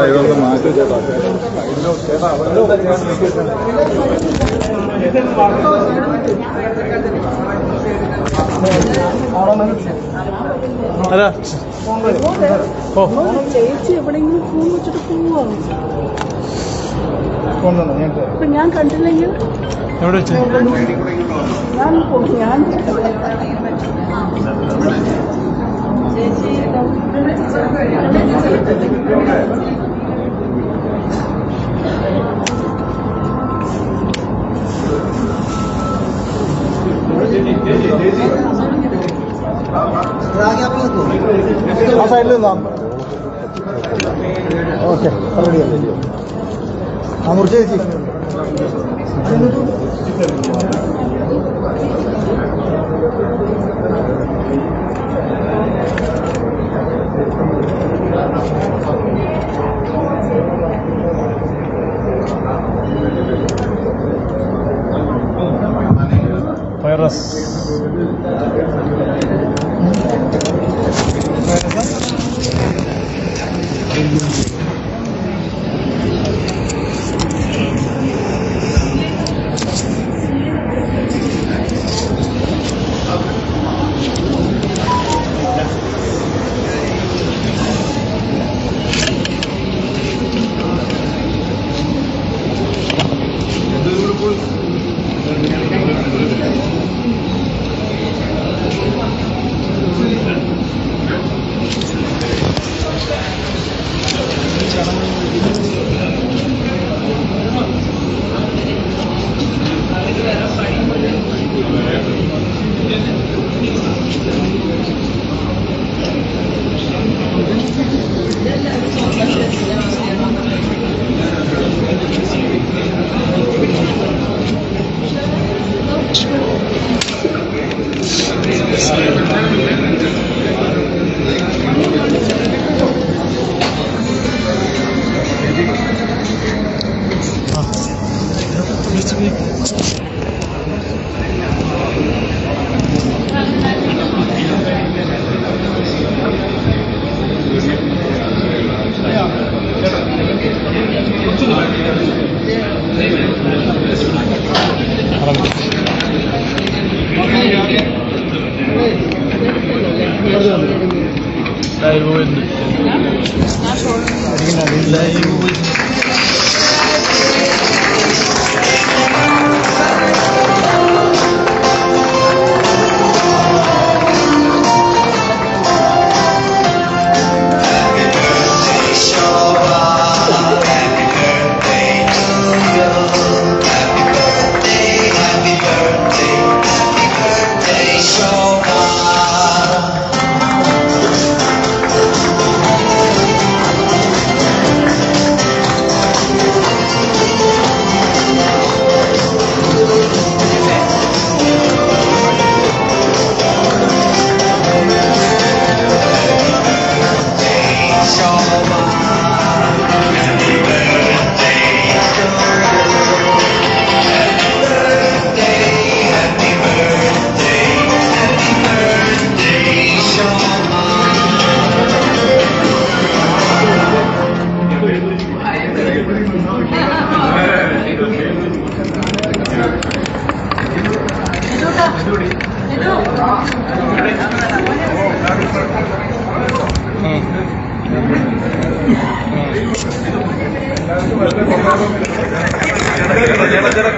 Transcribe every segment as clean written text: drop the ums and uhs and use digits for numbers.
ഇതൊന്ന് മാറ്റി ചേട്ടാ. അതാ ചേച്ചി എവിടെയെങ്കിലും ഫോൺ വെച്ചിട്ട് പോവാണ്. ഞാൻ കണ്ടില്ലെങ്കിൽ എവിടെ വെച്ച് ഞാൻ ആ സൈഡിൽ നിന്നാ ഓക്കെ റെഡിയല്ലേ ആ മുറിച്ച് ചേച്ചി വൈറസ്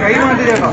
കൈ മാറ്റി ചേട്ടാ.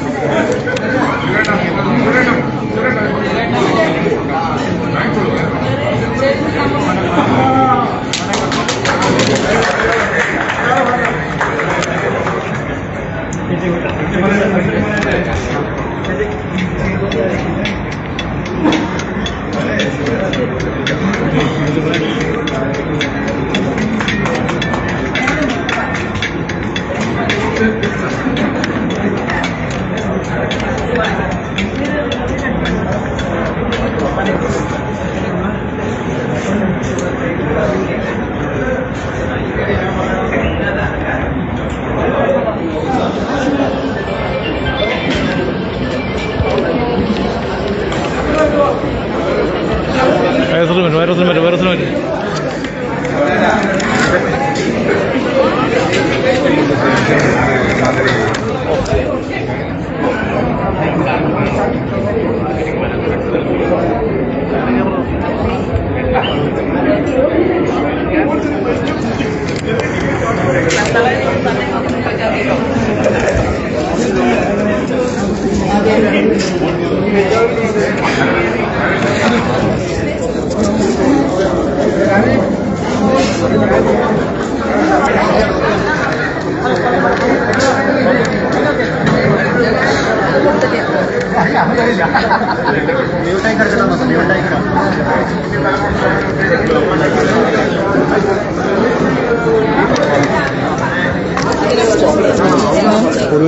ഒരു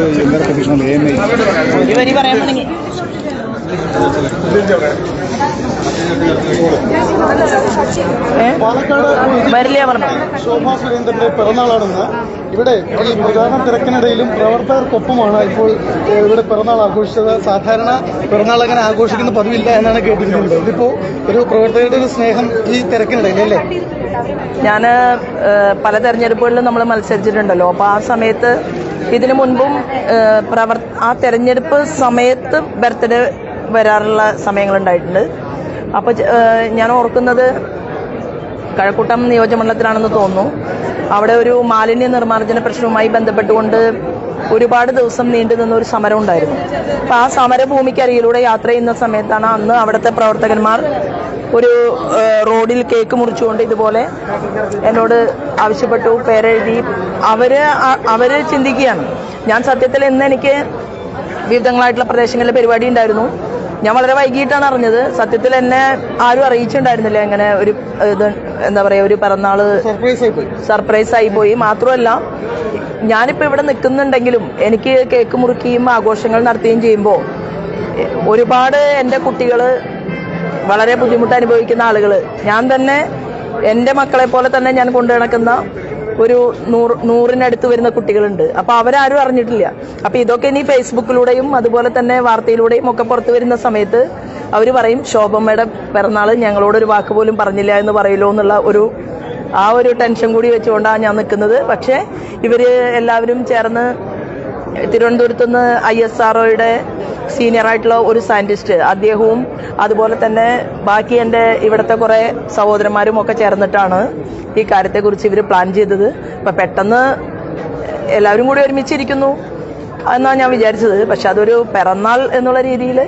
വരി പറയാൻ വേണമെങ്കിൽ പാലക്കാട് വരില്ല പറഞ്ഞു. ശോഭാ സുരേന്ദ്രന്റെ പിറന്നാളാണെന്ന് ഇവിടെ ഈ പ്രചാരണ തിരക്കിനിടയിലും പ്രവർത്തകർക്കൊപ്പമാണ് ഇപ്പോൾ ഇവിടെ പിറന്നാൾ ആഘോഷിച്ചത്. സാധാരണ പിറന്നാൾ അങ്ങനെ ആഘോഷിക്കുന്ന പതിവില്ല എന്നാണ് കേട്ടിരിക്കുന്നത്. ഇതിപ്പോ ഒരു പ്രവർത്തകരുടെ ഒരു സ്നേഹം ഈ തിരക്കിനിടയിൽ അല്ലേ? ഞാൻ പല തെരഞ്ഞെടുപ്പുകളിലും നമ്മൾ മത്സരിച്ചിട്ടുണ്ടല്ലോ. അപ്പോൾ ആ സമയത്ത് ഇതിനു മുൻപും ആ തെരഞ്ഞെടുപ്പ് സമയത്ത് ബർത്ത്ഡേ വരാറുള്ള സമയങ്ങളുണ്ടായിട്ടുണ്ട്. അപ്പോൾ ഞാൻ ഓർക്കുന്നത് കഴക്കൂട്ടം നിയോജകമണ്ഡലത്തിലാണെന്ന് തോന്നുന്നു. അവിടെ ഒരു മാലിന്യ നിർമ്മാർജ്ജന പ്രശ്നവുമായി ബന്ധപ്പെട്ടുകൊണ്ട് ഒരുപാട് ദിവസം നീണ്ടു നിന്ന ഒരു സമരം ഉണ്ടായിരുന്നു. അപ്പോൾ ആ സമരഭൂമിക്കരികിലൂടെ യാത്ര ചെയ്യുന്ന സമയത്താണ് അന്ന് അവിടുത്തെ പ്രവർത്തകന്മാർ ഒരു റോഡിൽ കേക്ക് മുറിച്ചുകൊണ്ട് ഇതുപോലെ എന്നോട് ആവശ്യപ്പെട്ടു, പേരെഴുതി. അവര് ചിന്തിക്കുകയാണ്. ഞാൻ സത്യത്തിൽ ഇന്ന് എനിക്ക് വിവിധങ്ങളായിട്ടുള്ള പ്രദേശങ്ങളിലെ പരിപാടി ഉണ്ടായിരുന്നു. ഞാൻ വളരെ വൈകിട്ടാണ് അറിഞ്ഞത്. സത്യത്തിൽ എന്നെ ആരും അറിയിച്ചിട്ടുണ്ടായിരുന്നില്ല. ഇങ്ങനെ ഒരു ഇത് എന്താ പറയാ, ഒരു പിറന്നാള് സർപ്രൈസ് ആയി പോയി. മാത്രമല്ല, ഞാനിപ്പോ ഇവിടെ നിൽക്കുന്നുണ്ടെങ്കിലും എനിക്ക് കേക്ക് മുറിക്കുകയും ആഘോഷങ്ങൾ നടത്തുകയും ചെയ്യുമ്പോൾ ഒരുപാട് എൻ്റെ കുട്ടികള് വളരെ ബുദ്ധിമുട്ട് അനുഭവിക്കുന്ന ആളുകള്, ഞാൻ തന്നെ എൻ്റെ മക്കളെ പോലെ തന്നെ ഞാൻ കൊണ്ടു നടക്കുന്ന ഒരു 100-100 വരുന്ന കുട്ടികളുണ്ട്. അപ്പൊ അവരാരും അറിഞ്ഞിട്ടില്ല. അപ്പൊ ഇതൊക്കെ ഇനി ഫേസ്ബുക്കിലൂടെയും അതുപോലെ തന്നെ വാർത്തയിലൂടെയും ഒക്കെ പുറത്തു വരുന്ന സമയത്ത് അവർ പറയും, ശോഭമ്മയുടെ പിറന്നാള് ഞങ്ങളോടൊരു വാക്ക് പോലും പറഞ്ഞില്ല എന്ന് പറയലോ എന്നുള്ള ആ ഒരു ടെൻഷൻ കൂടി വെച്ചുകൊണ്ടാണ് ഞാൻ നിൽക്കുന്നത്. പക്ഷേ ഇവര് എല്ലാവരും ചേർന്ന് തിരുവനന്തപുരത്തുനിന്ന് ISROയുടെ സീനിയർ ആയിട്ടുള്ള ഒരു സയന്റിസ്റ്റ്, അദ്ദേഹവും അതുപോലെ തന്നെ ബാക്കി എൻ്റെ ഇവിടുത്തെ കുറെ സഹോദരന്മാരും ഒക്കെ ചേർന്നിട്ടാണ് ഈ കാര്യത്തെക്കുറിച്ച് ഇവർ പ്ലാൻ ചെയ്തത്. അപ്പൊ പെട്ടെന്ന് എല്ലാവരും കൂടി ഒരുമിച്ചിരിക്കുന്നു എന്നാണ് ഞാൻ വിചാരിച്ചത്. പക്ഷെ അതൊരു പിറന്നാൾ എന്നുള്ള രീതിയിൽ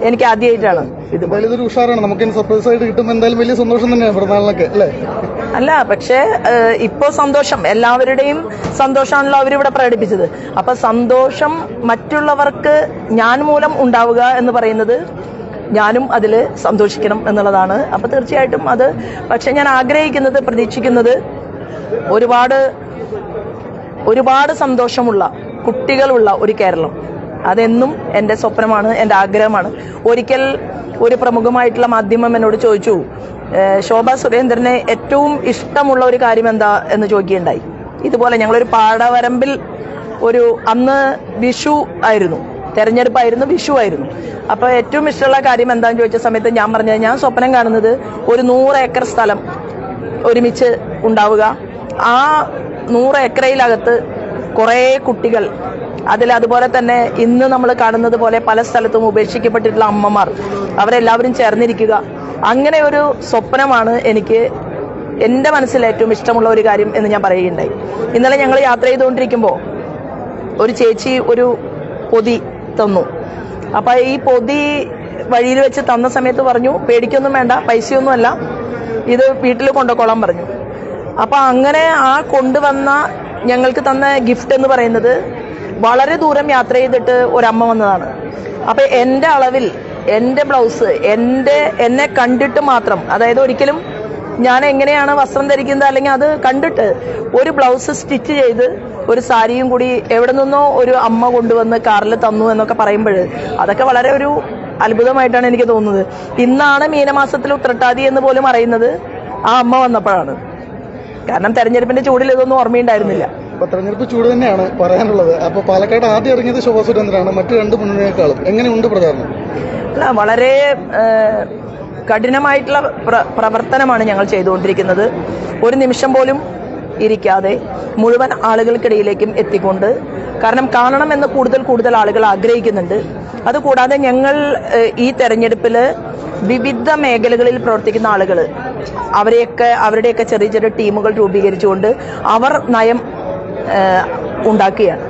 എനിക്ക് ആദ്യമായിട്ടാണ്. ഇതൊരു ഉഷാറാണ്. നമുക്ക് സർപ്രൈസ് ആയിട്ട് കിട്ടുമ്പോൾ എന്തായാലും വലിയ സന്തോഷം തന്നെയാണ് പിറന്നാളിനൊക്കെ അല്ലേ? അല്ല, പക്ഷേ ഇപ്പോ സന്തോഷം, എല്ലാവരുടെയും സന്തോഷമാണല്ലോ അവരിവിടെ പ്രകടിപ്പിച്ചത്. അപ്പൊ സന്തോഷം മറ്റുള്ളവർക്ക് ഞാൻ മൂലം ഉണ്ടാവുക എന്ന് പറയുന്നത് ഞാനും അതിൽ സന്തോഷിക്കണം എന്നുള്ളതാണ്. അപ്പൊ തീർച്ചയായിട്ടും അത്, പക്ഷെ ഞാൻ ആഗ്രഹിക്കുന്നത്, പ്രതീക്ഷിക്കുന്നത് ഒരുപാട് സന്തോഷമുള്ള കുട്ടികളുള്ള ഒരു കേരളം. അതെന്നും എൻ്റെ സ്വപ്നമാണ്, എൻ്റെ ആഗ്രഹമാണ്. ഒരിക്കൽ ഒരു പ്രമുഖമായിട്ടുള്ള മാധ്യമം എന്നോട് ചോദിച്ചു, ശോഭാ സുരേന്ദ്രനെ ഏറ്റവും ഇഷ്ടമുള്ള ഒരു കാര്യം എന്താ എന്ന് ചോദിക്കുകയുണ്ടായി. ഇതുപോലെ ഞങ്ങളൊരു പാടവരമ്പിൽ അന്ന് വിഷു ആയിരുന്നു, തെരഞ്ഞെടുപ്പായിരുന്നു, വിഷു ആയിരുന്നു. അപ്പൊ ഏറ്റവും ഇഷ്ടമുള്ള കാര്യം എന്താന്ന് ചോദിച്ച സമയത്ത് ഞാൻ പറഞ്ഞത്, ഞാൻ സ്വപ്നം കാണുന്നത് ഒരു 100 ഏക്കർ സ്ഥലം ഒരുമിച്ച് ഉണ്ടാവുക, ആ 100 ഏക്കറയിലകത്ത് കുറെ കുട്ടികൾ, അതുപോലെ തന്നെ ഇന്ന് നമ്മൾ കാണുന്നത് പോലെ പല സ്ഥലത്തും ഉപേക്ഷിക്കപ്പെട്ടിട്ടുള്ള അമ്മമാർ, അവരെല്ലാവരും ചേർന്നിരിക്കുക. അങ്ങനെ ഒരു സ്വപ്നമാണ് എനിക്ക് എൻ്റെ മനസ്സിൽ ഏറ്റവും ഇഷ്ടമുള്ള ഒരു കാര്യം എന്ന് ഞാൻ പറയുകയുണ്ടായി. ഇന്നലെ ഞങ്ങൾ യാത്ര ചെയ്തുകൊണ്ടിരിക്കുമ്പോൾ ഒരു ചേച്ചി ഒരു പൊതി തന്നു. അപ്പൊ ഈ പൊതി വഴിയിൽ വെച്ച് തന്ന സമയത്ത് പറഞ്ഞു, പേടിക്കൊന്നും വേണ്ട, പൈസയൊന്നുമല്ല, ഇത് വീട്ടിൽ കൊണ്ടുപോയിക്കോളാൻ പറഞ്ഞു. അപ്പൊ അങ്ങനെ ആ കൊണ്ടുവന്ന ഞങ്ങൾക്ക് തന്ന ഗിഫ്റ്റ് എന്ന് പറയുന്നത് വളരെ ദൂരം യാത്ര ചെയ്തിട്ട് ഒരമ്മ വന്നതാണ്. അപ്പൊ എൻ്റെ അളവിൽ എൻ്റെ ബ്ലൗസ് എന്നെ കണ്ടിട്ട് മാത്രം, അതായത് ഒരിക്കലും ഞാൻ എങ്ങനെയാണ് വസ്ത്രം ധരിക്കുന്നത് അല്ലെങ്കിൽ അത് കണ്ടിട്ട് ഒരു ബ്ലൗസ് സ്റ്റിച്ച് ചെയ്ത് ഒരു സാരിയും കൂടി എവിടെ നിന്നോ ഒരു അമ്മ കൊണ്ടുവന്ന് കാറിൽ തന്നു എന്നൊക്കെ പറയുമ്പോൾ അതൊക്കെ വളരെ ഒരു അത്ഭുതമായിട്ടാണ് എനിക്ക് തോന്നുന്നത്. ഇന്നാണ് മീനമാസത്തിൽ ഉത്രട്ടാതി എന്ന് പോലും അറിയുന്നത് ആ അമ്മ വന്നപ്പോഴാണ്. കാരണം തെരഞ്ഞെടുപ്പിന്റെ ചൂടിൽ ഇതൊന്നും ഓർമ്മയുണ്ടായിരുന്നില്ല. തെരഞ്ഞെടുപ്പ് ചൂട് തന്നെയാണ് പറയാനുള്ളത്. അപ്പൊ പാലക്കാട് ആദ്യം ഇറങ്ങിയത് ശോഭാ സുരേന്ദ്രനാണ്, മറ്റു 2 മുന്നണിയേക്കാളും. എങ്ങനെയുണ്ട് പ്രചാരണം? അല്ല, വളരെ കഠിനമായിട്ടുള്ള പ്രവർത്തനമാണ് ഞങ്ങൾ ചെയ്തുകൊണ്ടിരിക്കുന്നത്. ഒരു നിമിഷം പോലും ഇരിക്കാതെ മുഴുവൻ ആളുകൾക്കിടയിലേക്കും എത്തിക്കൊണ്ട്, കാരണം കാണണമെന്ന് കൂടുതൽ ആളുകൾ ആഗ്രഹിക്കുന്നുണ്ട്. അതുകൂടാതെ ഞങ്ങൾ ഈ തെരഞ്ഞെടുപ്പിൽ വിവിധ മേഖലകളിൽ പ്രവർത്തിക്കുന്ന ആളുകൾ, അവരുടെയൊക്കെ ചെറിയ ചെറിയ ടീമുകൾ രൂപീകരിച്ചുകൊണ്ട് അവർ നയം ഉണ്ടാക്കുകയാണ്.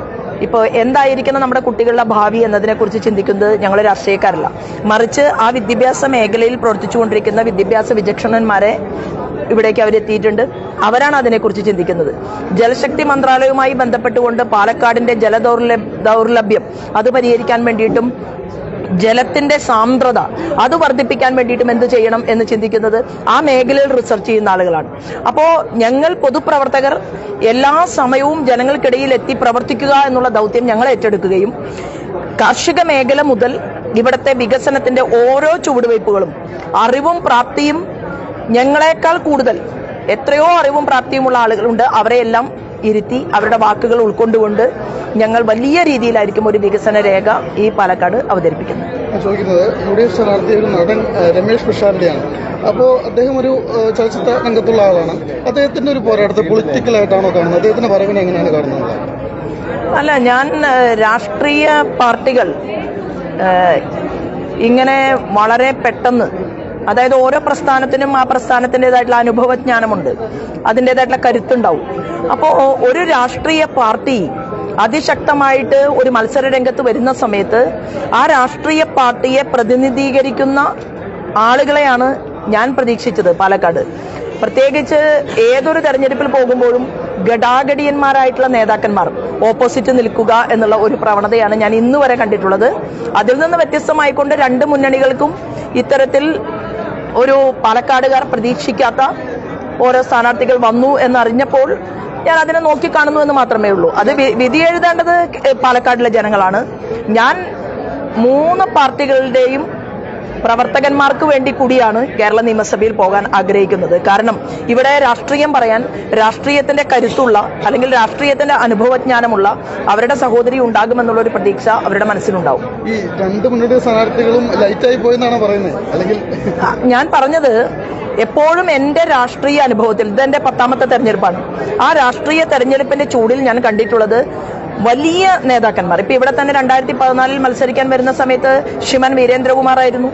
ഇപ്പോൾ എന്തായിരിക്കണം നമ്മുടെ കുട്ടികളുടെ ഭാവി എന്നതിനെ കുറിച്ച് ചിന്തിക്കുന്നത് ഞങ്ങൾ രാഷ്ട്രീയക്കാരല്ല, മറിച്ച് ആ വിദ്യാഭ്യാസ മേഖലയിൽ പ്രവർത്തിച്ചുകൊണ്ടിരിക്കുന്ന വിദ്യാഭ്യാസ വിചക്ഷണന്മാരെ ഇവിടേക്ക് അവരെത്തിയിട്ടുണ്ട്. അവരാണ് അതിനെക്കുറിച്ച് ചിന്തിക്കുന്നത്. ജലശക്തി മന്ത്രാലയവുമായി ബന്ധപ്പെട്ടുകൊണ്ട് പാലക്കാടിന്റെ ജലദൗർലഭ്യം അത് പരിഹരിക്കാൻ വേണ്ടിയിട്ടും ജലത്തിന്റെ സാന്ദ്രത അത് വർദ്ധിപ്പിക്കാൻ വേണ്ടിയിട്ടും എന്ത് ചെയ്യണം എന്ന് ചിന്തിക്കുന്നത് ആ മേഖലയിൽ റിസർച്ച് ചെയ്യുന്ന ആളുകളാണ്. അപ്പോൾ ഞങ്ങൾ പൊതുപ്രവർത്തകർ എല്ലാ സമയവും ജനങ്ങൾക്കിടയിൽ എത്തി പ്രവർത്തിക്കുക എന്നുള്ള ദൗത്യം ഞങ്ങൾ ഏറ്റെടുക്കുകയും കാർഷിക മേഖല മുതൽ ഇവിടുത്തെ വികസനത്തിന്റെ ഓരോ ചുവടുവയ്പ്പുകളും അറിവും പ്രാപ്തിയും ഞങ്ങളെക്കാൾ കൂടുതൽ എത്രയോ അറിവും പ്രാപ്തിയുമുള്ള ആളുകളുണ്ട്. അവരെയെല്ലാം ഇരുത്തി അവരുടെ വാക്കുകൾ ഉൾക്കൊണ്ടുകൊണ്ട് ഞങ്ങൾ വലിയ രീതിയിലായിരിക്കും ഒരു വികസന രേഖ ഈ പാലക്കാട് അവതരിപ്പിക്കുന്നത്. ചോദിക്കുന്നത് UDF സ്ഥാനാർത്ഥി ഒരു നടൻ രമേശ് പിഷാരടിയാണ്. അപ്പോൾ അദ്ദേഹം ഒരു ചലച്ചിത്ര രംഗത്തുള്ള ആളാണ്. അദ്ദേഹത്തിന്റെ ഒരു പോരാട്ടത്തെ പൊളിറ്റിക്കലായിട്ടാണോ കാണുന്നത്? അദ്ദേഹത്തിന്റെ വരവിനെ എങ്ങനെയാണ് കാണുന്നത്? അല്ല, ഞാൻ രാഷ്ട്രീയ പാർട്ടികൾ ഇങ്ങനെ വളരെ പെട്ടെന്ന്, അതായത് ഓരോ പ്രസ്ഥാനത്തിനും ആ പ്രസ്ഥാനത്തിൻ്റെതായിട്ടുള്ള അനുഭവജ്ഞാനമുണ്ട്, അതിൻ്റെതായിട്ടുള്ള കരുത്തുണ്ടാവും. അപ്പോൾ ഒരു രാഷ്ട്രീയ പാർട്ടി അതിശക്തമായിട്ട് ഒരു മത്സര രംഗത്ത് വരുന്ന സമയത്ത് ആ രാഷ്ട്രീയ പാർട്ടിയെ പ്രതിനിധീകരിക്കുന്ന ആളുകളെയാണ് ഞാൻ പ്രതീക്ഷിച്ചത് പാലക്കാട്. പ്രത്യേകിച്ച് ഏതൊരു തെരഞ്ഞെടുപ്പിൽ പോകുമ്പോഴും ഗടാഗടിയന്മാരായിട്ടുള്ള നേതാക്കന്മാർ ഓപ്പോസിറ്റ് നിൽക്കുക എന്നുള്ള ഒരു പ്രവണതയാണ് ഞാൻ ഇന്ന് വരെ കണ്ടിട്ടുള്ളത്. അതിൽ നിന്ന് വ്യത്യസ്തമായിക്കൊണ്ട് രണ്ട് മുന്നണികൾക്കും ഇത്തരത്തിൽ ഒരു പാലക്കാടുകാർ പ്രതീക്ഷിക്കാത്ത ഓരോ സ്ഥാനാർത്ഥികൾ വന്നു എന്നറിഞ്ഞപ്പോൾ ഞാൻ അതിനെ നോക്കിക്കാണുന്നു എന്ന് മാത്രമേ ഉള്ളൂ. അത് വിധി എഴുതേണ്ടത് പാലക്കാടിലെ ജനങ്ങളാണ്. ഞാൻ 3 പാർട്ടികളുടെയും പ്രവർത്തകന്മാർക്ക് വേണ്ടി കൂടിയാണ് കേരള നിയമസഭയിൽ പോകാൻ ആഗ്രഹിക്കുന്നത്. കാരണം ഇവിടെ രാഷ്ട്രീയം പറയാൻ രാഷ്ട്രീയത്തിന്റെ കരുത്തുള്ള അല്ലെങ്കിൽ രാഷ്ട്രീയത്തിന്റെ അനുഭവജ്ഞാനമുള്ള അവരുടെ സഹോദരി ഉണ്ടാകുമെന്നുള്ള ഒരു പ്രതീക്ഷ അവരുടെ മനസ്സിലുണ്ടാവും. ഈ 2 മുന്നണി സ്ഥാനാർത്ഥികളും ലൈറ്റായി പോയെന്നാണ് പറയുന്നത്. അല്ലെങ്കിൽ ഞാൻ പറഞ്ഞത് എപ്പോഴും എന്റെ രാഷ്ട്രീയ അനുഭവത്തിൽ, ഇതെന്റെ 10ാമത്തെ തെരഞ്ഞെടുപ്പാണ്, ആ രാഷ്ട്രീയ തെരഞ്ഞെടുപ്പിന്റെ ചൂടിൽ ഞാൻ കണ്ടിട്ടുള്ളത് വലിയ നേതാക്കന്മാർ. ഇപ്പൊ ഇവിടെ തന്നെ 2014 മത്സരിക്കാൻ വരുന്ന സമയത്ത് ശ്രീമാൻ വീരേന്ദ്രകുമാർ ആയിരുന്നു,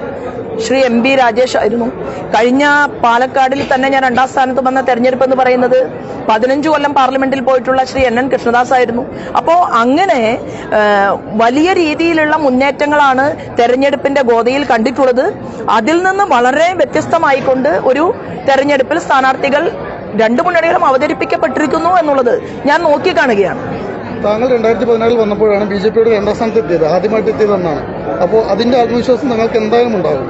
ശ്രീ MB രാജേഷ് ആയിരുന്നു. കഴിഞ്ഞ പാലക്കാടിൽ തന്നെ ഞാൻ 2ാം സ്ഥാനത്ത് വന്ന തെരഞ്ഞെടുപ്പ് എന്ന് പറയുന്നത് 15 കൊല്ലം പാർലമെന്റിൽ പോയിട്ടുള്ള ശ്രീ NN കൃഷ്ണദാസ് ആയിരുന്നു. അപ്പോ അങ്ങനെ വലിയ രീതിയിലുള്ള മുന്നേറ്റങ്ങളാണ് തെരഞ്ഞെടുപ്പിന്റെ ഗോതയിൽ കണ്ടിട്ടുള്ളത്. അതിൽ നിന്ന് വളരെ വ്യത്യസ്തമായിക്കൊണ്ട് ഒരു തെരഞ്ഞെടുപ്പിൽ സ്ഥാനാർത്ഥികൾ 2 മുന്നണികളും അവതരിപ്പിക്കപ്പെട്ടിരിക്കുന്നു എന്നുള്ളത് ഞാൻ നോക്കിക്കാണുകയാണ്. താങ്കൾ 2014 വന്നപ്പോഴാണ് BJPയുടെ 2ാം സ്ഥാനത്ത് എത്തിയത്, ആദ്യമായിട്ട് എത്തിയതെന്നാണ്. അപ്പോൾ അതിന്റെ ആത്മവിശ്വാസം നിങ്ങൾക്ക് എന്തായാലും ഉണ്ടാകും.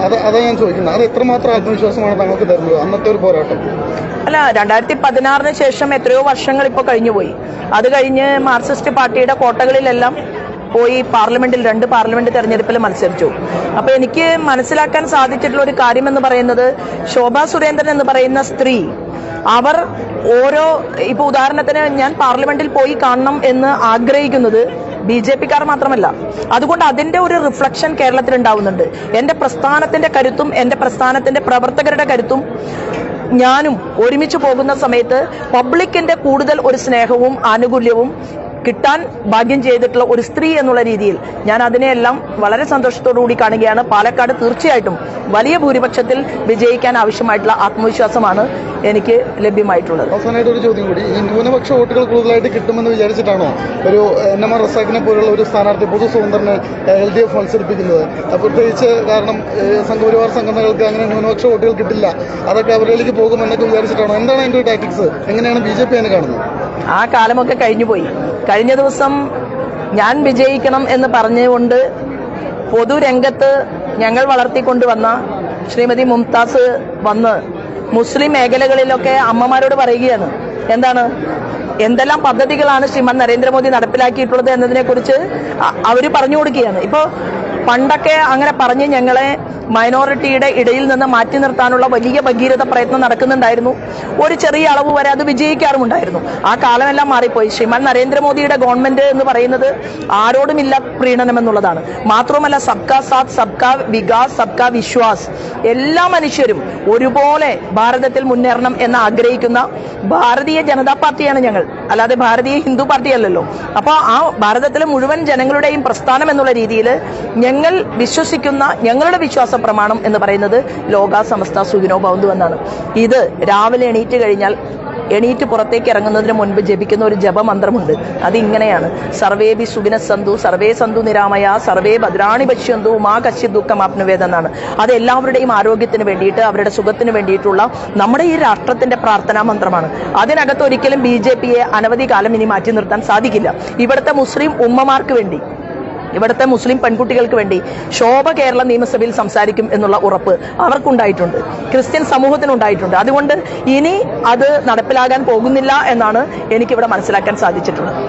അതാ ഞാൻ ചോദിക്കുന്നത്, അത് എത്രമാത്രം ആത്മവിശ്വാസമാണ് താങ്കൾക്ക് തരുന്നത് അന്നത്തെ ഒരു പോരാട്ടം? അല്ല, 2016 ശേഷം എത്രയോ വർഷങ്ങൾ ഇപ്പോൾ കഴിഞ്ഞുപോയി. അത് കഴിഞ്ഞ് മാർക്സിസ്റ്റ് പാർട്ടിയുടെ കോട്ടകളിലെല്ലാം പോയി പാർലമെന്റിൽ 2 പാർലമെന്റ് തെരഞ്ഞെടുപ്പിൽ മത്സരിച്ചു. അപ്പൊ എനിക്ക് മനസ്സിലാക്കാൻ സാധിച്ചിട്ടുള്ള ഒരു കാര്യം എന്ന് പറയുന്നത്, ശോഭാ സുരേന്ദ്രൻ എന്ന് പറയുന്ന സ്ത്രീ, അവർ ഓരോ, ഇപ്പൊ ഉദാഹരണത്തിന് ഞാൻ പാർലമെന്റിൽ പോയി കാണണം എന്ന് ആഗ്രഹിക്കുന്നത് BJPക്കാർ മാത്രമല്ല. അതുകൊണ്ട് അതിന്റെ ഒരു റിഫ്ലക്ഷൻ കേരളത്തിൽ ഉണ്ടാവുന്നുണ്ട്. എന്റെ പ്രസ്ഥാനത്തിന്റെ കരുത്തും എന്റെ പ്രസ്ഥാനത്തിന്റെ പ്രവർത്തകരുടെ കരുത്തും ഞാനും ഒരുമിച്ച് പോകുന്ന സമയത്ത് പബ്ലിക്കിന്റെ കൂടുതൽ ഒരു സ്നേഹവും ആനുകൂല്യവും കിട്ടാൻ ഭാഗ്യം ചെയ്തിട്ടുള്ള ഒരു സ്ത്രീ എന്നുള്ള രീതിയിൽ ഞാൻ അതിനെയെല്ലാം വളരെ സന്തോഷത്തോടുകൂടി കാണുകയാണ്. പാലക്കാട് തീർച്ചയായിട്ടും വലിയ ഭൂരിപക്ഷത്തിൽ വിജയിക്കാൻ ആവശ്യമായിട്ടുള്ള ആത്മവിശ്വാസമാണ് എനിക്ക് ലഭ്യമായിട്ടുള്ളത്. അവസാനമായിട്ട് ഒരു ചോദ്യം കൂടി, ഈ ന്യൂനപക്ഷ വോട്ടുകൾ കൂടുതലായിട്ട് കിട്ടുമെന്ന് വിചാരിച്ചിട്ടാണോ ഒരു NMR റസാഖിനെ പോലുള്ള ഒരു സ്ഥാനാർത്ഥി പൊതു സ്വതന്ത്രനെ LDF മത്സരിപ്പിക്കുന്നത്? പ്രത്യേകിച്ച് കാരണം സംഘപരിവാർ സംഘടനകൾക്ക് അങ്ങനെ ന്യൂനപക്ഷ വോട്ടുകൾ കിട്ടില്ല, അതൊക്കെ അവരിലേക്ക് പോകുമെന്നൊക്കെ വിചാരിച്ചിട്ടാണോ? എന്താണ് അതിന്റെ ഒരു ടാക്ടിക്സ്? എങ്ങനെയാണ് BJP അതിനെ കാണുന്നത്? ആ കാലമൊക്കെ കഴിഞ്ഞുപോയി. കഴിഞ്ഞ ദിവസം ഞാൻ വിജയിക്കണം എന്ന് പറഞ്ഞുകൊണ്ട് പൊതുരംഗത്ത് ഞങ്ങൾ വളർത്തിക്കൊണ്ടുവന്ന ശ്രീമതി മുംതാസ് വന്ന് മുസ്ലിം മേഖലകളിലൊക്കെ അമ്മമാരോട് പറയുകയാണ്, എന്തെല്ലാം പദ്ധതികളാണ് ശ്രീമാൻ നരേന്ദ്രമോദി നടപ്പിലാക്കിയിട്ടുള്ളത് എന്നതിനെ കുറിച്ച് അവര് പറഞ്ഞു കൊടുക്കുകയാണ്. ഇപ്പോ പണ്ടൊക്കെ അങ്ങനെ പറഞ്ഞ് ഞങ്ങളെ മൈനോറിറ്റിയുടെ ഇടയിൽ നിന്ന് മാറ്റി നിർത്താനുള്ള വലിയ ഭഗീരഥ പ്രയത്നം നടക്കുന്നുണ്ടായിരുന്നു. ഒരു ചെറിയ അളവ് വരെ അത് വിജയിക്കാറുമുണ്ടായിരുന്നു. ആ കാലമെല്ലാം മാറിപ്പോയി. ശ്രീമാൻ നരേന്ദ്രമോദിയുടെ ഗവൺമെന്റ് എന്ന് പറയുന്നത് ആരോടുമില്ല പ്രീണനം എന്നുള്ളതാണ്. മാത്രമല്ല സബ്കാ സാത്ത്, സബ്കാ വികാസ്, സബ്കാ വിശ്വാസ്, എല്ലാ മനുഷ്യരും ഒരുപോലെ ഭാരതത്തിൽ മുന്നേറണം എന്ന് ആഗ്രഹിക്കുന്ന ഭാരതീയ ജനതാ പാർട്ടിയാണ് ഞങ്ങൾ, അല്ലാതെ ഭാരതീയ ഹിന്ദു പാർട്ടിയല്ലല്ലോ. അപ്പൊ ആ ഭാരതത്തിലെ മുഴുവൻ ജനങ്ങളുടെയും പ്രസ്ഥാനം എന്നുള്ള രീതിയിൽ ഞങ്ങൾ വിശ്വസിക്കുന്ന, ഞങ്ങളുടെ വിശ്വാസ പ്രമാണം എന്ന് പറയുന്നത് ലോകാ സമസ്ത സുഖിനോ ഭവന്തു എന്നാണ്. ഇത് രാവിലെ എണീറ്റ് പുറത്തേക്ക് ഇറങ്ങുന്നതിന് മുൻപ് ജപിക്കുന്ന ഒരു ജപമന്ത്രമുണ്ട്. അതിങ്ങനെയാണ്: സർവേബി സുഖിന സന്തു, സർവേ സന്തു നിരാമയ, സർവേ ഭദ്രാണി പശ്യന്തു, മാ കശ്യ ദുഃഖമാപ്നുവേദ എന്നാണ്. അത് എല്ലാവരുടെയും ആരോഗ്യത്തിന് വേണ്ടിയിട്ട്, അവരുടെ സുഖത്തിന് വേണ്ടിയിട്ടുള്ള നമ്മുടെ ഈ രാഷ്ട്രത്തിന്റെ പ്രാർത്ഥനാ മന്ത്രമാണ്. അതിനകത്ത് ഒരിക്കലും BJPയെ അനവധി കാലം ഇനി മാറ്റി നിർത്താൻ സാധിക്കില്ല. ഇവിടുത്തെ മുസ്ലിം ഉമ്മമാർക്ക് വേണ്ടി ഇവിടുത്തെ മുസ്ലിം പെൺകുട്ടികൾക്ക് വേണ്ടി ശോഭ കേരള നിയമസഭയിൽ സംസാരിക്കും എന്നുള്ള ഉറപ്പ് അവർക്കുണ്ടായിട്ടുണ്ട്, ക്രിസ്ത്യൻ സമൂഹത്തിനുണ്ടായിട്ടുണ്ട്. അതുകൊണ്ട് ഇനി അത് നടപ്പിലാകാൻ പോകുന്നില്ല എന്നാണ് എനിക്കിവിടെ മനസ്സിലാക്കാൻ സാധിച്ചിട്ടുള്ളത്.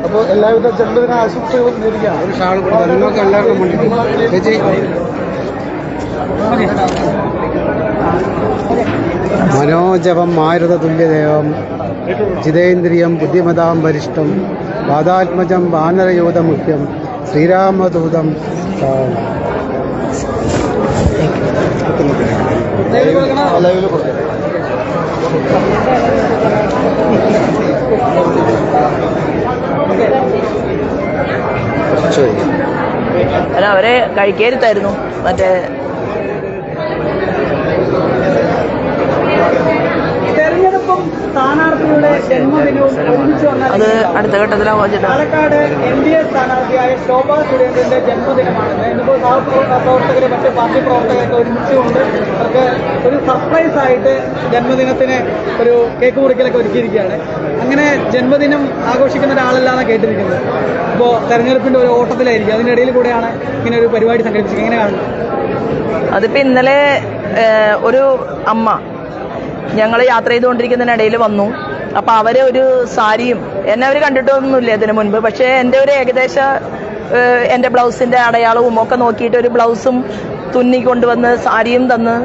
അപ്പോൾ എല്ലാവിധ ജന്മദിന ആശംസകളും നേരുകയാണ്. ഒരു ഷാൾ കൊടുത്താൽ നിങ്ങൾക്ക് എല്ലാവർക്കും വേണ്ടി ചേച്ചി. മനോജപം മാരുതതുല്യദേവം ജിതേന്ദ്രിയം ബുദ്ധിമതാം വരിഷ്ഠം വാദാത്മജം വാനരയോധമുഖ്യം ശ്രീരാമദൂതം അവരെ കഴിക്കരുത്തായിരുന്നു. മറ്റേ തെരഞ്ഞെടുപ്പും സ്ഥാനാർത്ഥികളുടെ ജന്മദിനവും ഒരുമിച്ച് വന്നാൽ അത് അടുത്ത ഘട്ടത്തിലാണ് വായിച്ചിട്ട് പാലക്കാട് NDA സ്ഥാനാർത്ഥിയായ ശോഭാ സുരേന്ദ്രന്റെ ജന്മദിനമാണ്. ഇന്നിപ്പോൾ സഹപ്രവർത്തകരെ മറ്റ് പാർട്ടി പ്രവർത്തകരൊക്കെ ഒരുമിച്ചുകൊണ്ട് അവർക്ക് ഒരു സർപ്രൈസ് ആയിട്ട് ജന്മദിനത്തിന് ഒരു കേക്ക് മുറിക്കലൊക്കെ ഒരുക്കിയിരിക്കുകയാണ്. അങ്ങനെ ജന്മദിനം ആഘോഷിക്കുന്ന ഒരാളല്ലാതെ കേട്ടിരിക്കുന്നത്. ഇപ്പോൾ തെരഞ്ഞെടുപ്പിന്റെ ഒരു ഓട്ടത്തിലായിരിക്കും, അതിനിടയിൽ കൂടെയാണ് ഇങ്ങനെ ഒരു പരിപാടി സംഘടിപ്പിച്ചത്. എങ്ങനെ കാണുന്നു? അതിപ്പോ ഇന്നലെ ഒരു അമ്മ ഞങ്ങൾ യാത്ര ചെയ്തുകൊണ്ടിരിക്കുന്നതിനിടയിൽ വന്നു. അപ്പൊ അവര് ഒരു സാരിയും, എന്നെ അവര് കണ്ടിട്ടൊന്നുമില്ല ഇതിനു മുൻപ്, പക്ഷെ എൻ്റെ ഒരു ഏകദേശ എൻ്റെ ബ്ലൗസിന്റെ അടയാളവും ഒക്കെ നോക്കിയിട്ട് ഒരു ബ്ലൗസും തുന്നി കൊണ്ടുവന്ന് സാരിയും തന്ന്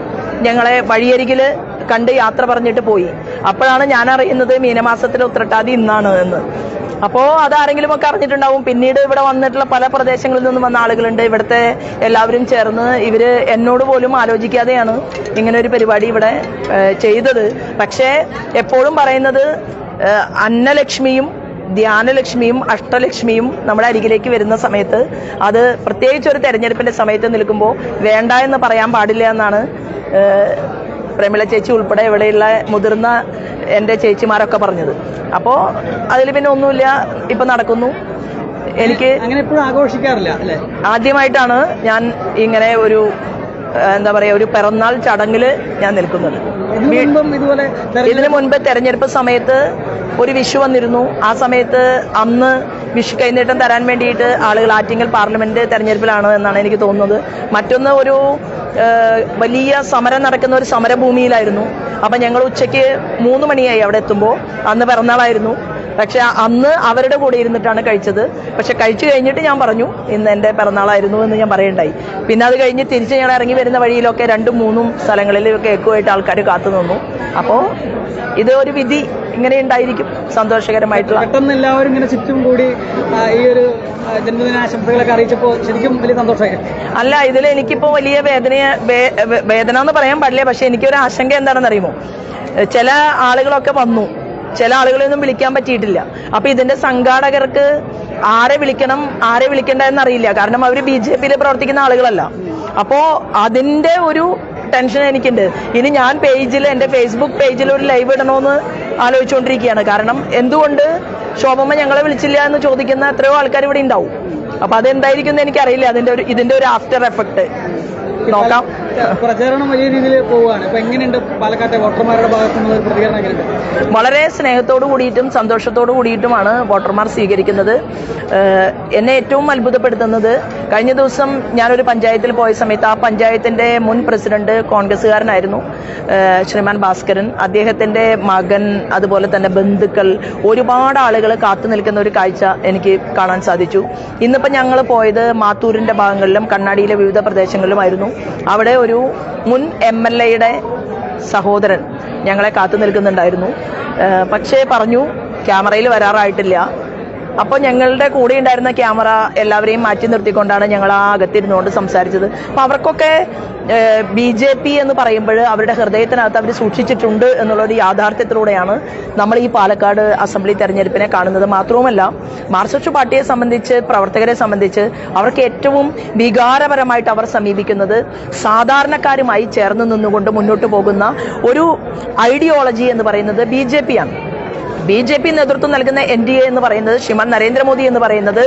ഞങ്ങളെ വഴിയരികില് കണ്ട് യാത്ര പറഞ്ഞിട്ട് പോയി. അപ്പോഴാണ് ഞാൻ അറിയുന്നത് മീനമാസത്തിലെ ഉത്രട്ടാതി ഇന്നാണ് എന്ന്. അപ്പോൾ അതാരെങ്കിലും ഒക്കെ അറിഞ്ഞിട്ടുണ്ടാവും. പിന്നീട് ഇവിടെ വന്നിട്ടുള്ള പല പ്രദേശങ്ങളിൽ നിന്നും വന്ന ആളുകളുണ്ട്. ഇവിടുത്തെ എല്ലാവരും ചേർന്ന് ഇവര് എന്നോട് പോലും ആലോചിക്കാതെയാണ് ഇങ്ങനെ ഒരു പരിപാടി ഇവിടെ ചെയ്തത്. പക്ഷേ എപ്പോഴും പറയുന്നത് അന്നലക്ഷ്മിയും ധ്യാനലക്ഷ്മിയും അഷ്ടലക്ഷ്മിയും നമ്മുടെ അരികിലേക്ക് വരുന്ന സമയത്ത്, അത് പ്രത്യേകിച്ച് ഒരു തെരഞ്ഞെടുപ്പിന്റെ സമയത്ത് നിൽക്കുമ്പോൾ വേണ്ട എന്ന് പറയാൻ പാടില്ല എന്നാണ് പ്രമിള ചേച്ചി ഉൾപ്പെടെ ഇവിടെയുള്ള മുതിർന്ന എൻ്റെ ചേച്ചിമാരൊക്കെ പറഞ്ഞത്. അപ്പോൾ അതിൽ പിന്നെ ഒന്നുമില്ല, ഇപ്പൊ നടക്കുന്നു. എനിക്ക് അങ്ങനെ എപ്പോഴും ആഘോഷിക്കാറില്ല അല്ലേ? ആദ്യമായിട്ടാണ് ഞാൻ ഇങ്ങനെ ഒരു എന്താ പറയാ ഒരു പിറന്നാൾ ചടങ്ങില് ഞാൻ നിൽക്കുന്നത്. ഇതുപോലെ ഇതിനു മുൻപ് തെരഞ്ഞെടുപ്പ് സമയത്ത് ഒരു വിഷു വന്നിരുന്നു. ആ സമയത്ത് അന്ന് വിഷു കൈനീട്ടം തരാൻ വേണ്ടിയിട്ട് ആളുകൾ ആറ്റിങ്ങൽ പാർലമെന്റ് തെരഞ്ഞെടുപ്പിലാണ് എന്നാണ് എനിക്ക് തോന്നുന്നത്. മറ്റൊന്ന് ഒരു വലിയ സമരം നടക്കുന്ന ഒരു സമരഭൂമിയിലായിരുന്നു. അപ്പൊ ഞങ്ങൾ ഉച്ചയ്ക്ക് 3 മണിയായി അവിടെ എത്തുമ്പോൾ. അന്ന് പിറന്നാളായിരുന്നു. പക്ഷെ അന്ന് അവരുടെ കൂടെ ഇരുന്നിട്ടാണ് കഴിച്ചത്. പക്ഷെ കഴിച്ചു കഴിഞ്ഞിട്ട് ഞാൻ പറഞ്ഞു ഇന്ന് എൻ്റെ പിറന്നാളായിരുന്നു എന്ന് ഞാൻ പറയണ്ടായി. പിന്നെ അത് കഴിഞ്ഞ് തിരിച്ച് ഞങ്ങൾ ഇറങ്ങി വരുന്ന വഴിയിലൊക്കെ 2-3 സ്ഥലങ്ങളിൽ കേക്കുമായിട്ട് ആൾക്കാർ കാത്തു നിന്നു. അപ്പോൾ ഇത് ഒരു വിധി ഇങ്ങനെ ഉണ്ടായിരിക്കും, സന്തോഷകരമായിട്ടുള്ള. പെട്ടെന്ന് എല്ലാവരും ഇങ്ങനെ ചുറ്റും കൂടി ഈ ഒരു ജന്മദിനാശംസകളൊക്കെ അറിയിച്ചപ്പോൾ ശരിക്കും വലിയ സന്തോഷമായി. അല്ല, ഇതിൽ എനിക്കിപ്പോ വലിയ വേദന എന്ന് പറയാൻ പാടില്ല. പക്ഷെ എനിക്കൊരു ആശങ്ക എന്താണെന്ന് അറിയുമോ? ചില ആളുകളൊക്കെ വന്നു, ചില ആളുകളെയൊന്നും വിളിക്കാൻ പറ്റിയിട്ടില്ല. അപ്പൊ ഇതിന്റെ സംഘാടകർക്ക് ആരെ വിളിക്കണം ആരെ വിളിക്കണ്ട എന്നറിയില്ല. കാരണം അവര് BJP-യിൽ പ്രവർത്തിക്കുന്ന ആളുകളല്ല. അപ്പോ അതിന്റെ ഒരു ടെൻഷൻ എനിക്കുണ്ട്. ഇനി ഞാൻ എൻ്റെ ഫേസ്ബുക്ക് പേജിൽ ഒരു ലൈവ് ഇടണമെന്ന് ആലോചിച്ചുകൊണ്ടിരിക്കുകയാണ്. കാരണം എന്തുകൊണ്ട് ശോഭമ്മ ഞങ്ങളെ വിളിച്ചില്ല എന്ന് ചോദിക്കുന്ന എത്രയോ ആൾക്കാർ ഇവിടെ ഉണ്ടാവും. അപ്പൊ അതെന്തായിരിക്കും എന്ന് എനിക്കറിയില്ല. ഇതിന്റെ ഒരു ആഫ്റ്റർ എഫക്ട് നോക്കാം. പ്രചാരണം വലിയ രീതിയിൽ പോവുകയാണ്. ഇപ്പൊ എങ്ങനെയുണ്ട് പാലക്കാട്ടെ വോട്ടർമാരുടെ ഭാഗത്തുനിന്നുള്ള ഒരു പ്രതികരണം എങ്ങനെയുണ്ട്? വളരെ സ്നേഹത്തോടു കൂടിയിട്ടും സന്തോഷത്തോടു കൂടിയിട്ടുമാണ് വോട്ടർമാർ സ്വീകരിക്കുന്നത്. എന്നെ ഏറ്റവും അത്ഭുതപ്പെടുത്തുന്നത്, കഴിഞ്ഞ ദിവസം ഞാനൊരു പഞ്ചായത്തിൽ പോയ സമയത്ത് ആ പഞ്ചായത്തിന്റെ മുൻ പ്രസിഡന്റ് കോൺഗ്രസ്സുകാരനായിരുന്നു, ശ്രീമാൻ ഭാസ്കരൻ. അദ്ദേഹത്തിന്റെ മകൻ, അതുപോലെ തന്നെ ബന്ധുക്കൾ, ഒരുപാട് ആളുകൾ കാത്തു നിൽക്കുന്ന ഒരു കാഴ്ച എനിക്ക് കാണാൻ സാധിച്ചു. ഇന്നിപ്പോ ഞങ്ങൾ പോയത് മാത്തൂരിന്റെ ഭാഗങ്ങളിലും കണ്ണാടിയിലെ വിവിധ പ്രദേശങ്ങളിലുമായിരുന്നു. അവിടെ ഒരു മുൻ MLA-യുടെ സഹോദരൻ ഞങ്ങളെ കാത്തു നിൽക്കുന്നുണ്ടായിരുന്നു. പക്ഷേ പറഞ്ഞു ക്യാമറയിൽ വരാറായിട്ടില്ല. അപ്പോൾ ഞങ്ങളുടെ കൂടെ ഉണ്ടായിരുന്ന ക്യാമറ എല്ലാവരെയും മാറ്റി നിർത്തിക്കൊണ്ടാണ് ഞങ്ങൾ ആ അകത്തിരുന്നുകൊണ്ട് സംസാരിച്ചത്. അപ്പോൾ അവർക്കൊക്കെ BJP എന്ന് പറയുമ്പോൾ അവരുടെ ഹൃദയത്തിനകത്ത് അവർ സൂക്ഷിച്ചിട്ടുണ്ട് എന്നുള്ളൊരു യാഥാർത്ഥ്യത്തിലൂടെയാണ് നമ്മൾ ഈ പാലക്കാട് അസംബ്ലി തെരഞ്ഞെടുപ്പിനെ കാണുന്നത്. മാത്രവുമല്ല, മാർക്സിസ്റ്റ് പാർട്ടിയെ സംബന്ധിച്ച്, പ്രവർത്തകരെ സംബന്ധിച്ച് അവർക്ക് ഏറ്റവും വികാരപരമായിട്ട് അവർ സമീപിക്കുന്നത് സാധാരണക്കാരുമായി ചേർന്ന് നിന്നുകൊണ്ട് മുന്നോട്ട് പോകുന്ന ഒരു ഐഡിയോളജി എന്ന് പറയുന്നത് BJP-ആണ്. BJP നേതൃത്വം നൽകുന്ന NDA എന്ന് പറയുന്നത്, ശ്രീമാൻ നരേന്ദ്രമോദി എന്ന് പറയുന്നത്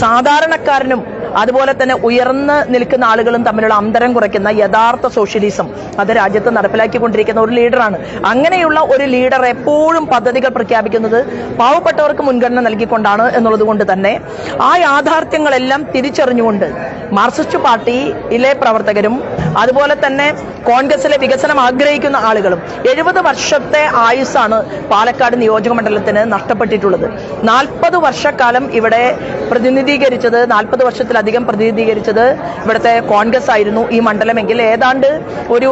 സാധാരണക്കാരനും അതുപോലെ തന്നെ ഉയർന്ന് നിൽക്കുന്ന ആളുകളും തമ്മിലുള്ള അന്തരം കുറയ്ക്കുന്ന യഥാർത്ഥ സോഷ്യലിസം അത് രാജ്യത്ത് നടപ്പിലാക്കിക്കൊണ്ടിരിക്കുന്ന ഒരു ലീഡറാണ്. അങ്ങനെയുള്ള ഒരു ലീഡർ എപ്പോഴും പദ്ധതികൾ പ്രഖ്യാപിക്കുന്നത് പാവപ്പെട്ടവർക്ക് മുൻഗണന നൽകിക്കൊണ്ടാണ് എന്നുള്ളത് കൊണ്ട് തന്നെ ആ യാഥാർത്ഥ്യങ്ങളെല്ലാം തിരിച്ചറിഞ്ഞുകൊണ്ട് മാർക്സിസ്റ്റ് പാർട്ടിയിലെ പ്രവർത്തകരും അതുപോലെ തന്നെ കോൺഗ്രസിലെ വികസനം ആഗ്രഹിക്കുന്ന ആളുകളും 70 വർഷത്തെ ആയുസ്സാണ് പാലക്കാട് നിയോജക മണ്ഡലത്തിന് നഷ്ടപ്പെട്ടിട്ടുള്ളത്. 40 വർഷക്കാലം ഇവിടെ പ്രതിനിധീകരിച്ചത് 40 വർഷത്തിലധികം പ്രതിനിധീകരിച്ചത് ഇവിടുത്തെ കോൺഗ്രസ് ആയിരുന്നു ഈ മണ്ഡലമെങ്കിൽ ഏതാണ്ട് ഒരു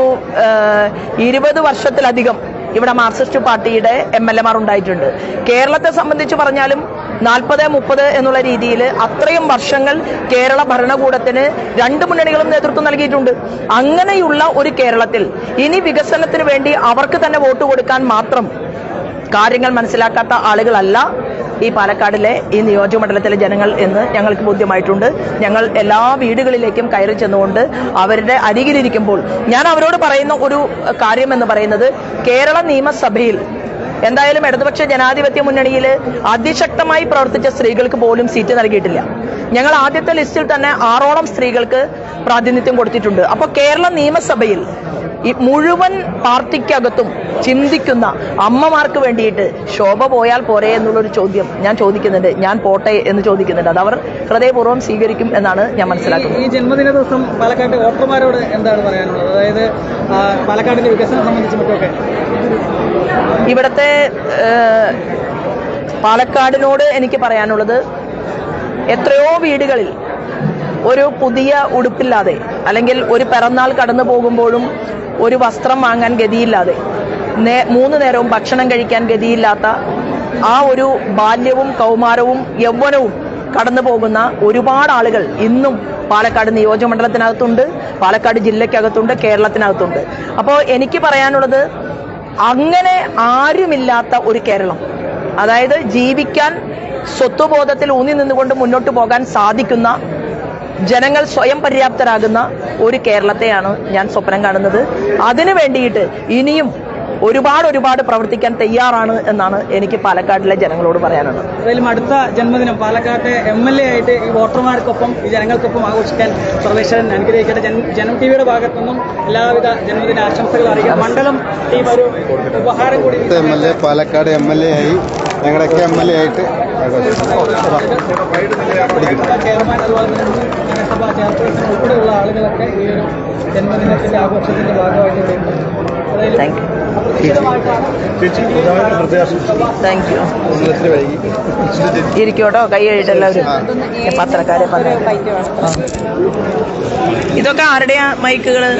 20 വർഷത്തിലധികം ഇവിടെ മാർക്സിസ്റ്റ് പാർട്ടിയുടെ MLA-മാർ ഉണ്ടായിട്ടുണ്ട്. കേരളത്തെ സംബന്ധിച്ച് പറഞ്ഞാലും 40-30 എന്നുള്ള രീതിയിൽ അത്രയും വർഷങ്ങൾ കേരള ഭരണകൂടത്തിന് 2 മുന്നണികളും നേതൃത്വം നൽകിയിട്ടുണ്ട്. അങ്ങനെയുള്ള ഒരു കേരളത്തിൽ ഇനി വികസനത്തിന് വേണ്ടി അവർക്ക് തന്നെ വോട്ട് കൊടുക്കാൻ മാത്രം കാര്യങ്ങൾ മനസ്സിലാക്കാത്ത ആളുകളല്ല ഈ പാലക്കാടിലെ ഈ നിയോജക മണ്ഡലത്തിലെ ജനങ്ങൾ എന്ന് ഞങ്ങൾക്ക് ബോധ്യമായിട്ടുണ്ട്. ഞങ്ങൾ എല്ലാ വീടുകളിലേക്കും കയറി ചെന്നുകൊണ്ട് അവരുടെ അരികിലിരിക്കുമ്പോൾ ഞാൻ അവരോട് പറയുന്ന ഒരു കാര്യം എന്ന് പറയുന്നത്, കേരള നിയമസഭയിൽ എന്തായാലും ഇടതുപക്ഷ ജനാധിപത്യ മുന്നണിയിൽ അതിശക്തമായി പ്രവർത്തിച്ച സ്ത്രീകൾക്ക് പോലും സീറ്റ് നൽകിയിട്ടില്ല. ഞങ്ങൾ ആദ്യത്തെ ലിസ്റ്റിൽ തന്നെ 6ഓളം സ്ത്രീകൾക്ക് പ്രാതിനിധ്യം കൊടുത്തിട്ടുണ്ട്. അപ്പോൾ കേരള നിയമസഭയിൽ ഈ മുഴുവൻ പാർട്ടിക്കകത്തും ചിന്തിക്കുന്ന അമ്മമാർക്ക് വേണ്ടിയിട്ട് ശോഭ പോയാൽ പോരെ എന്നുള്ളൊരു ചോദ്യം ഞാൻ ചോദിക്കുന്നുണ്ട്. ഞാൻ പോട്ടെ എന്ന് ചോദിക്കുന്നുണ്ട്. അത് അവർ ഹൃദയപൂർവ്വം സ്വീകരിക്കും എന്നാണ് ഞാൻ മനസ്സിലാക്കുന്നത്. ഈ ജന്മദിന ദിവസം പാലക്കാട് വോട്ടർമാരോട് എന്താണ് പറയാനുള്ളത്? അതായത് പാലക്കാടിന്റെ വികസനം സംബന്ധിച്ച് മറ്റൊക്കെ ഇവിടുത്തെ പാലക്കാടിനോട് എനിക്ക് പറയാനുള്ളത്, എത്രയോ വീടുകളിൽ ഒരു പുതിയ ഉടുപ്പില്ലാതെ അല്ലെങ്കിൽ ഒരു പിറന്നാൾ കടന്നു പോകുമ്പോഴും ഒരു വസ്ത്രം വാങ്ങാൻ ഗതിയില്ലാതെ 3 നേരവും ഭക്ഷണം കഴിക്കാൻ ഗതിയില്ലാത്ത ആ ഒരു ബാല്യവും കൗമാരവും യൗവനവും കടന്നു പോകുന്ന ഒരുപാട് ആളുകൾ ഇന്നും പാലക്കാട് നിയോജക മണ്ഡലത്തിനകത്തുണ്ട്, പാലക്കാട് ജില്ലയ്ക്കകത്തുണ്ട്, കേരളത്തിനകത്തുണ്ട്. അപ്പോൾ എനിക്ക് പറയാനുള്ളത്, അങ്ങനെ ആരുമില്ലാത്ത ഒരു കേരളം, അതായത് ജീവിക്കാൻ സ്വത്വബോധത്തിൽ ഊന്നി നിന്നുകൊണ്ട് മുന്നോട്ട് പോകാൻ സാധിക്കുന്ന ജനങ്ങൾ സ്വയം പര്യാപ്തരാകുന്ന ഒരു കേരളത്തെയാണ് ഞാൻ സ്വപ്നം കാണുന്നത്. അതിനു വേണ്ടിയിട്ട് ഇനിയും ഒരുപാട് പ്രവർത്തിക്കാൻ തയ്യാറാണ് എന്നാണ് എനിക്ക് പാലക്കാടിലെ ജനങ്ങളോട് പറയാനുള്ളത്. അതിലും അടുത്ത ജന്മദിനം പാലക്കാട്ടെ MLA ആയിട്ട് ഈ വോട്ടർമാർക്കൊപ്പം ഈ ജനങ്ങൾക്കൊപ്പം ആഘോഷിക്കാൻ സർവേശ്വരൻ അനുഗ്രഹിക്കട്ടെ. ജനം ടിവിയുടെ ഭാഗത്തു നിന്നും എല്ലാവിധ ജന്മദിന ആശംസകൾ അറിയിക്കാം. മണ്ഡലം ടീം ഒരു ഉപഹാരം കൂടി പാലക്കാട് MLA ആയി ഞങ്ങളുടെയൊക്കെ MLA ആയിട്ട് ചെയർമാൻ അതുപോലെ തന്നെ നഗരസഭാ ചെയർപേഴ്സൺ ഉൾപ്പെടെയുള്ള ആളുകളൊക്കെ ഈ ഒരു ജന്മദിനത്തിന്റെ ആഘോഷത്തിന്റെ ഭാഗമായിട്ട് താങ്ക് യു. ഇരിക്കോട്ടോ, കൈ കഴിയിട്ട് എല്ലാവരും പത്രക്കാരെ പറഞ്ഞു. ഇതൊക്കെ ആരുടെയാ മൈക്കുകള്?